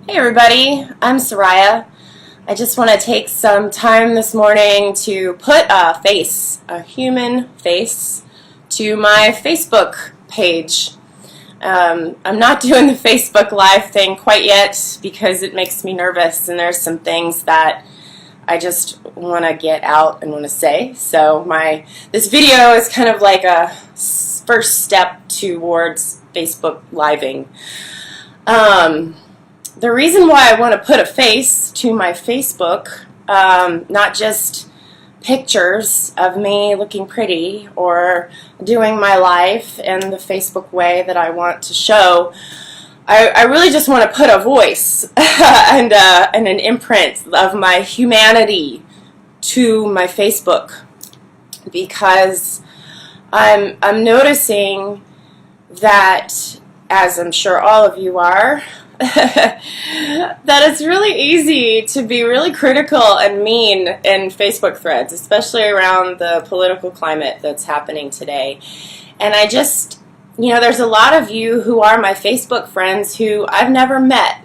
Hey everybody, I'm Soraya. I just want to take some time this morning to put a human face, to my Facebook page. I'm not doing the Facebook Live thing quite yet because it makes me nervous and there's some things that I just want to get out and want to say. So this video is kind of like a first step towards Facebook Living. The reason why I want to put a face to my Facebook, not just pictures of me looking pretty or doing my life in the Facebook way that I want to show, I really just want to put a voice and an imprint of my humanity to my Facebook, because I'm noticing that, as I'm sure all of you are, that it's really easy to be really critical and mean in Facebook threads, especially around the political climate that's happening today. And I just, there's a lot of you who are my Facebook friends who I've never met.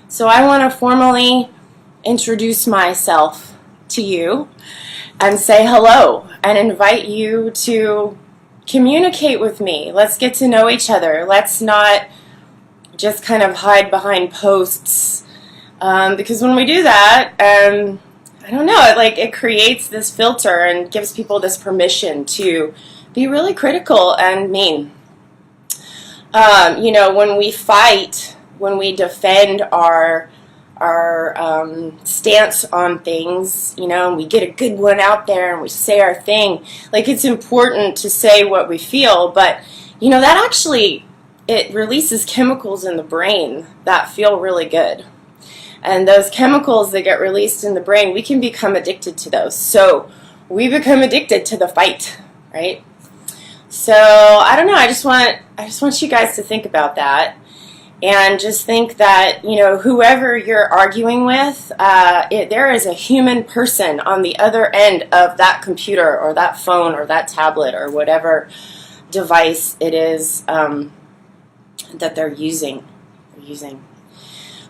So I want to formally introduce myself to you and say hello and invite you to communicate with me. Let's get to know each other. Let's not just kind of hide behind posts, because when we do that, I don't know, it creates this filter and gives people this permission to be really critical and mean. When we fight, when we defend our stance on things, and we get a good one out there and we say our thing, it's important to say what we feel, but that actually, it releases chemicals in the brain that feel really good. And those chemicals that get released in the brain, we can become addicted to those. So we become addicted to the fight, right? So I don't know, I just want you guys to think about that. And just think that, whoever you're arguing with, there is a human person on the other end of that computer or that phone or that tablet or whatever device it is that they're using.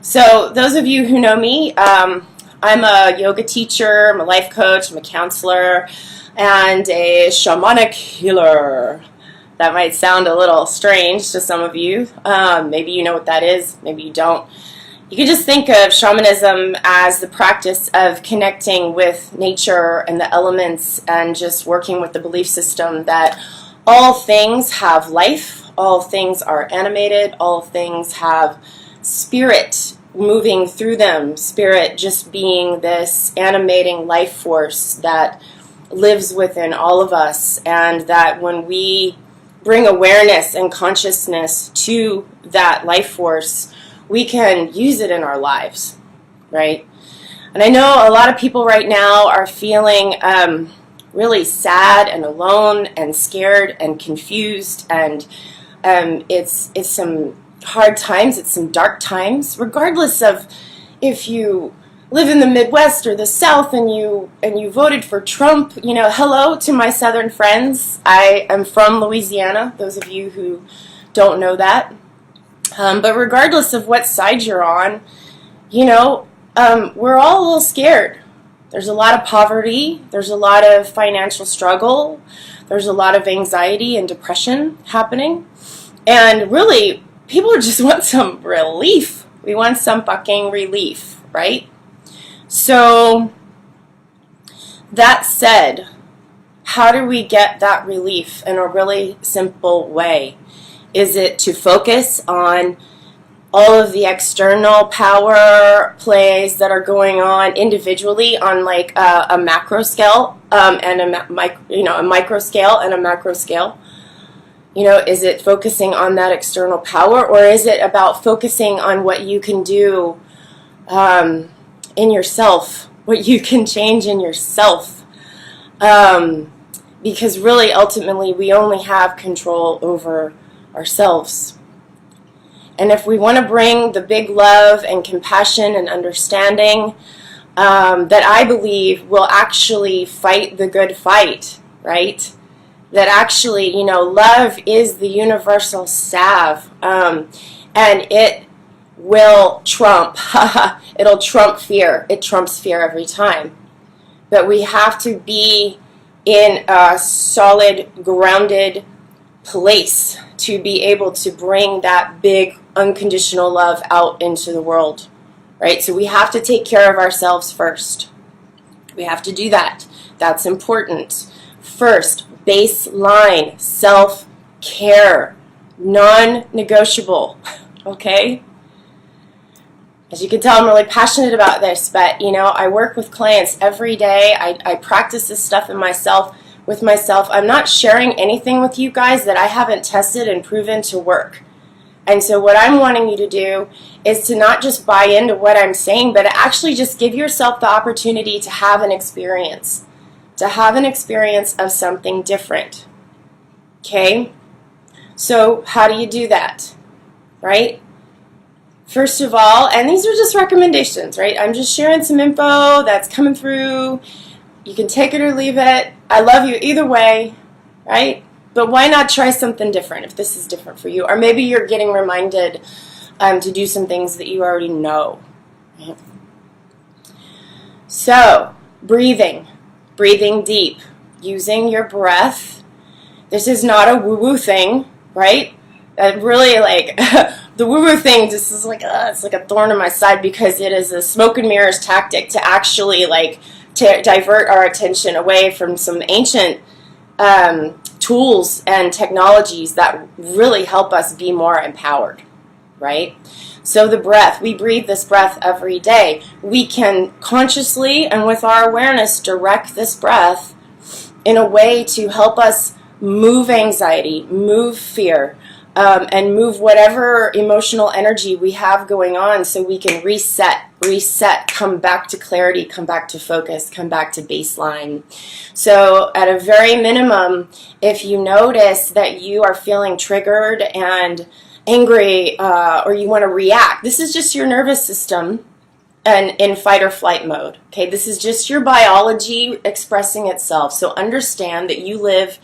So those of you who know me, I'm a yoga teacher, I'm a life coach, I'm a counselor, and a shamanic healer. That might sound a little strange to some of you. Maybe you know what that is, maybe you don't. You can just think of shamanism as the practice of connecting with nature and the elements and just working with the belief system that all things have life. All things are animated, all things have spirit moving through them, spirit just being this animating life force that lives within all of us, and that when we bring awareness and consciousness to that life force, we can use it in our lives, right? And I know a lot of people right now are feeling really sad and alone and scared and confused, and it's some hard times, it's some dark times, regardless of if you live in the Midwest or the South and you voted for Trump. Hello to my Southern friends. I am from Louisiana, those of you who don't know that. But regardless of what side you're on, we're all a little scared. There's a lot of poverty, there's a lot of financial struggle, there's a lot of anxiety and depression happening. And really, people just want some relief. We want some fucking relief, right? So, that said, how do we get that relief in a really simple way? Is it to focus on all of the external power plays that are going on individually on a macro scale and a micro scale and a macro scale? Is it focusing on that external power, or is it about focusing on what you can do in yourself, what you can change in yourself? Because really, ultimately, we only have control over ourselves. And if we want to bring the big love and compassion and understanding that I believe will actually fight the good fight, right? That actually, love is the universal salve, and it will trump. It'll trump fear. It trumps fear every time. But we have to be in a solid, grounded place to be able to bring that big unconditional love out into the world, right? So we have to take care of ourselves first. We have to do that. That's important. First, baseline self-care, non-negotiable, okay? As you can tell, I'm really passionate about this, but I work with clients every day. I practice this stuff with myself. I'm not sharing anything with you guys that I haven't tested and proven to work. And so what I'm wanting you to do is to not just buy into what I'm saying, but to actually just give yourself the opportunity to have an experience, of something different. Okay? So how do you do that? Right? First of all, and these are just recommendations, right? I'm just sharing some info that's coming through. You can take it or leave it. I love you either way, right? But why not try something different if this is different for you? Or maybe you're getting reminded to do some things that you already know. Right? So, breathing deep, using your breath. This is not a woo-woo thing, right? Really, like, the woo-woo thing just is like, it's like a thorn in my side because it is a smoke and mirrors tactic to actually, like, to divert our attention away from some ancient tools and technologies that really help us be more empowered, right? So the breath, we breathe this breath every day. We can consciously and with our awareness direct this breath in a way to help us move anxiety, move fear, and move whatever emotional energy we have going on so we can reset, come back to clarity, come back to focus, come back to baseline. So at a very minimum, if you notice that you are feeling triggered and angry or you want to react, this is just your nervous system and in fight or flight mode. Okay, this is just your biology expressing itself. So understand that you live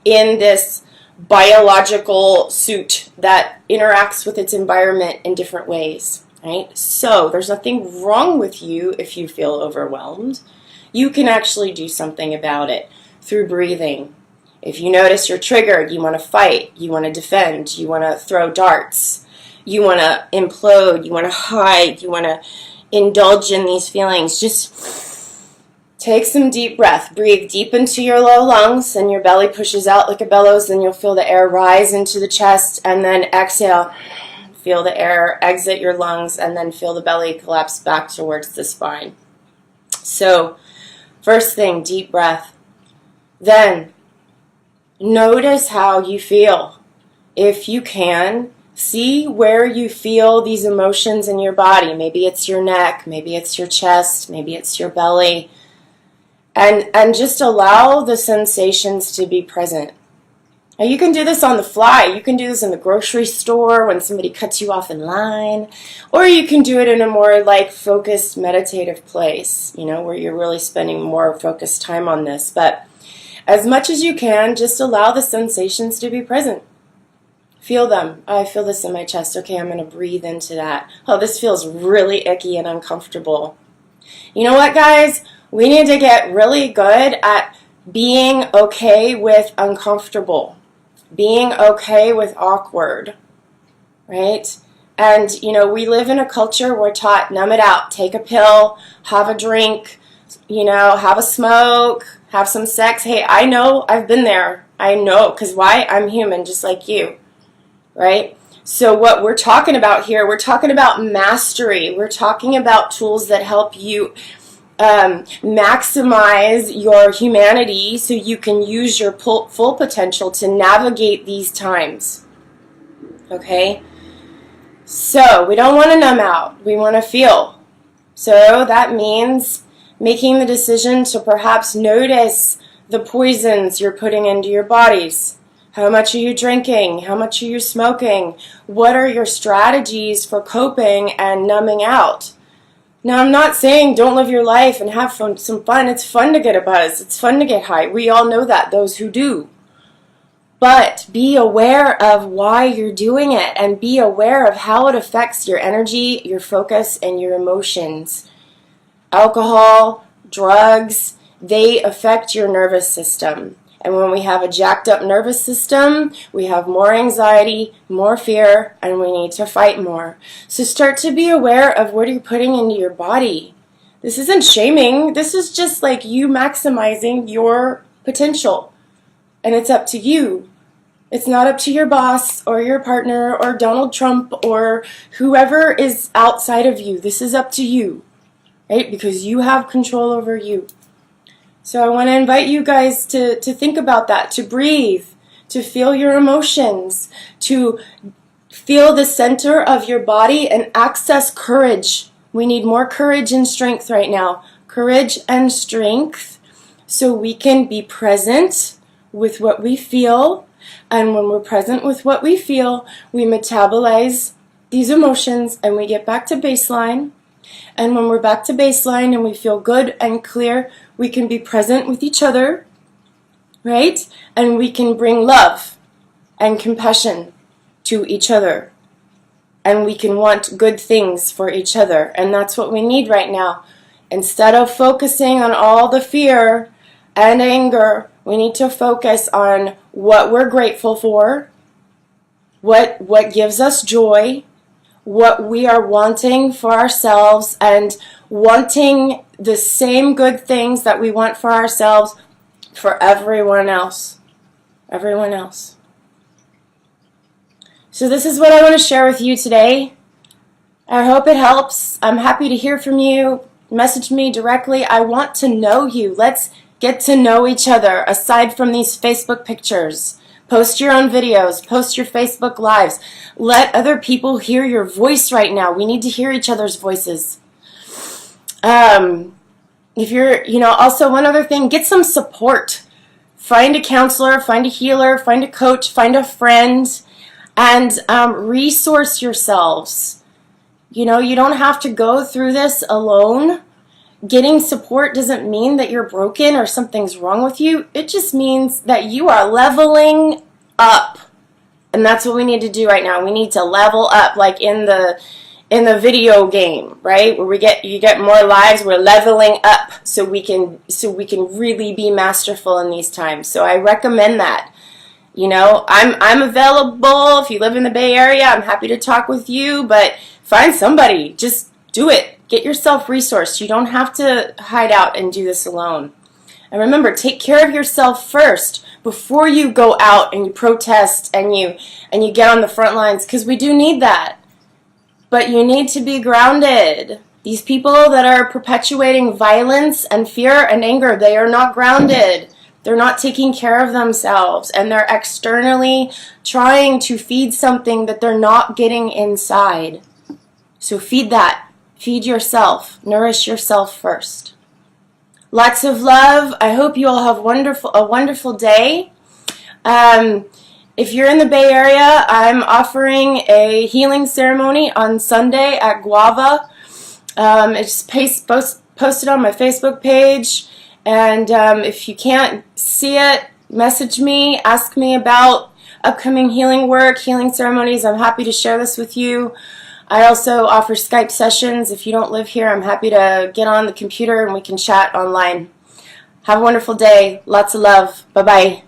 in this biological suit that interacts with its environment in different ways, right? So there's nothing wrong with you if you feel overwhelmed. You can actually do something about it through breathing. If you notice you're triggered, you want to fight, you want to defend, you want to throw darts, you want to implode, you want to hide, you want to indulge in these feelings, just take some deep breath. Breathe deep into your low lungs and your belly pushes out like a bellows. Then you'll feel the air rise into the chest and then exhale. Feel the air exit your lungs and then feel the belly collapse back towards the spine. So first thing, deep breath. Then notice how you feel. If you can, see where you feel these emotions in your body. Maybe it's your neck, maybe it's your chest, maybe it's your belly. And just allow the sensations to be present. Now you can do this on the fly. You can do this in the grocery store when somebody cuts you off in line. Or you can do it in a more like focused meditative place, where you're really spending more focused time on this. But as much as you can, just allow the sensations to be present. Feel them. Oh, I feel this in my chest. Okay, I'm going to breathe into that. Oh, this feels really icky and uncomfortable. You know what, guys? We need to get really good at being okay with uncomfortable, being okay with awkward, right? And, we live in a culture we're taught, numb it out, take a pill, have a drink, have a smoke, have some sex. Hey, I know, I've been there. I know, because why? I'm human, just like you, right? So what we're talking about here, we're talking about mastery. We're talking about tools that help you maximize your humanity so you can use your full potential to navigate these times. Okay? So we don't want to numb out. We want to feel. So that means making the decision to perhaps notice the poisons you're putting into your bodies. How much are you drinking? How much are you smoking? What are your strategies for coping and numbing out? Now, I'm not saying don't live your life and have some fun. It's fun to get a buzz. It's fun to get high. We all know that, those who do. But be aware of why you're doing it, and be aware of how it affects your energy, your focus, and your emotions. Alcohol, drugs, they affect your nervous system. And when we have a jacked up nervous system, we have more anxiety, more fear, and we need to fight more. So start to be aware of what you're putting into your body. This isn't shaming. This is just like you maximizing your potential. And it's up to you. It's not up to your boss or your partner or Donald Trump or whoever is outside of you. This is up to you, right? Because you have control over you. So I want to invite you guys to think about that, to breathe, to feel your emotions, to feel the center of your body and access courage. We need more courage and strength right now. Courage and strength so we can be present with what we feel. And when we're present with what we feel, we metabolize these emotions and we get back to baseline. And when we're back to baseline and we feel good and clear, we can be present with each other, right? And we can bring love and compassion to each other. And we can want good things for each other. And that's what we need right now. Instead of focusing on all the fear and anger, we need to focus on what we're grateful for, what gives us joy, what we are wanting for ourselves, and wanting the same good things that we want for ourselves for everyone else. Everyone else. So this is what I want to share with you today. I hope it helps. I'm happy to hear from you. Message me directly. I want to know you. Let's get to know each other aside from these Facebook pictures. Post your own videos. Post your Facebook lives. Let other people hear your voice right now. We need to hear each other's voices. If you're, also one other thing, get some support. Find a counselor, find a healer, find a coach, find a friend, and resource yourselves. You don't have to go through this alone. Getting support doesn't mean that you're broken or something's wrong with you. It just means that you are leveling up. And that's what we need to do right now. We need to level up, like in the video game, right? Where you get more lives, we're leveling up so we can really be masterful in these times. So I recommend that. I'm available. If you live in the Bay Area, I'm happy to talk with you, but find somebody. Just do it. Get yourself resourced. You don't have to hide out and do this alone. And remember, take care of yourself first before you go out and you protest and you get on the front lines, because we do need that. But you need to be grounded. These people that are perpetuating violence and fear and anger, they are not grounded. They're not taking care of themselves, and they're externally trying to feed something that they're not getting inside. So feed that. Feed yourself. Nourish yourself first. Lots of love. I hope you all have a wonderful day. If you're in the Bay Area, I'm offering a healing ceremony on Sunday at Guava. It's posted on my Facebook page. And if you can't see it, message me, ask me about upcoming healing work, healing ceremonies. I'm happy to share this with you. I also offer Skype sessions. If you don't live here, I'm happy to get on the computer and we can chat online. Have a wonderful day. Lots of love. Bye-bye.